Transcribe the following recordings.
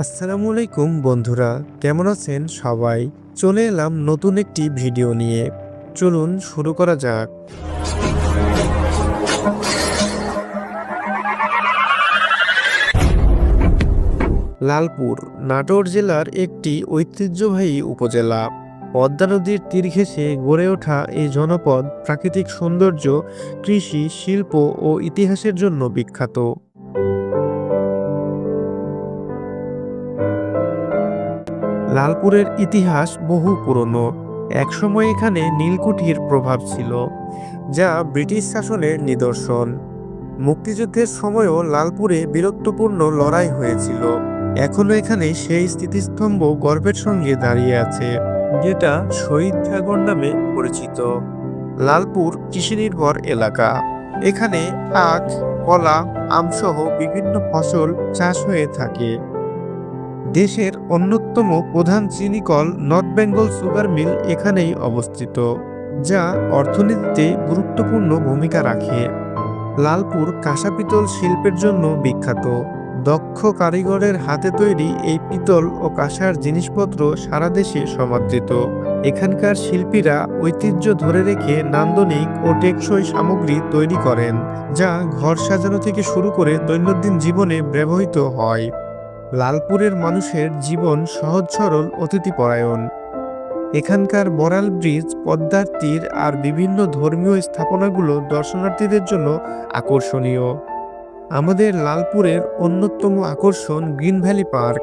আসসালামু আলাইকুম বন্ধুরা, কেমন আছেন সবাই? চলে এলাম নতুন একটি ভিডিও নিয়ে। চলুন শুরু করা যাক। লালপুর নাটোর জেলার একটি ঐতিহ্যবাহী উপজেলা। পদ্মা নদীর তীর ঘেঁষে গড়ে ওঠা এই জনপদ প্রাকৃতিক সৌন্দর্য, কৃষি, শিল্প ও ইতিহাসের জন্য বিখ্যাত। লালপুরের ইতিহাস বহু পুরনো। একসময় এখানে নীলকুঠির প্রভাব ছিল, যা ব্রিটিশ শাসনের নিদর্শন। মুক্তিযুদ্ধের সময়ও লালপুরে বীরত্বপূর্ণ লড়াই হয়েছিল। এখনো এখানে সেই স্মৃতিস্তম্ভ গর্বের সঙ্গে দাঁড়িয়ে আছে, যেটা শহীদ ঠাকুর নামে পরিচিত। লালপুর কৃষিনির্ভর এলাকা। এখানে আখ, কলা, আমসহ বিভিন্ন ফসল চাষ হয়ে থাকে। দেশের অন্যতম প্রধান চিনি কল নর্থ বেঙ্গল সুগার মিল এখানেই অবস্থিত, যা অর্থনীতিতে গুরুত্বপূর্ণ ভূমিকা রাখে। লালপুর কাঁসা পিতল শিল্পের জন্য বিখ্যাত। দক্ষ কারিগরের হাতে তৈরি এই পিতল ও কাঁসার জিনিসপত্র সারা দেশে সমাদৃত। এখানকার শিল্পীরা ঐতিহ্য ধরে রেখে নান্দনিক ও টেকসই সামগ্রী তৈরি করেন, যা ঘর সাজানো থেকে শুরু করে দৈনন্দিন জীবনে ব্যবহৃত হয়। লালপুরের মানুষের জীবন সহজ সরল, অতিথিপরায়ণ। এখানকার বড়াল ব্রিজ, পদ্মার তীর আর বিভিন্ন ধর্মীয় স্থাপনাগুলো দর্শনার্থীদের জন্য আকর্ষণীয়। আমাদের লালপুরের অন্যতম আকর্ষণ গ্রিন ভ্যালি পার্ক।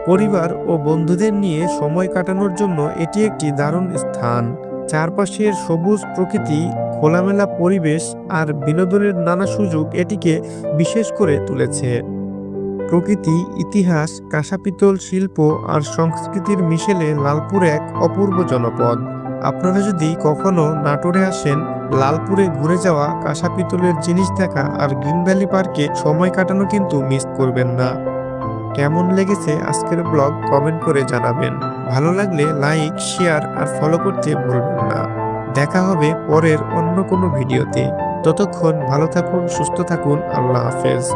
পরিবার ও বন্ধুদের নিয়ে সময় কাটানোর জন্য এটি একটি দারুণ স্থান। চারপাশের সবুজ প্রকৃতি, খোলামেলা পরিবেশ আর বিনোদনের নানা সুযোগ এটিকে বিশেষ করে তুলেছে। প্রকৃতি, ইতিহাস, কাঁসা পিতল শিল্প আর সংস্কৃতির মিশেলে লালপুর এক অপূর্ব জনপদ। আপনারা যদি কখনো নাটোরে আসেন, লালপুরে ঘুরে যাওয়া, কাঁসা পিতলের জিনিস দেখা আর গ্রিন ভ্যালি পার্কে সময় কাটানো কিন্তু মিস করবেন না। কেমন লেগেছে আজকের ব্লগ কমেন্ট করে জানাবেন। ভালো লাগলে লাইক, শেয়ার আর ফলো করতে ভুলবেন না। দেখা হবে পরের অন্য কোনো ভিডিওতে। ততক্ষণ ভালো থাকুন, সুস্থ থাকুন। আল্লাহ হাফেজ।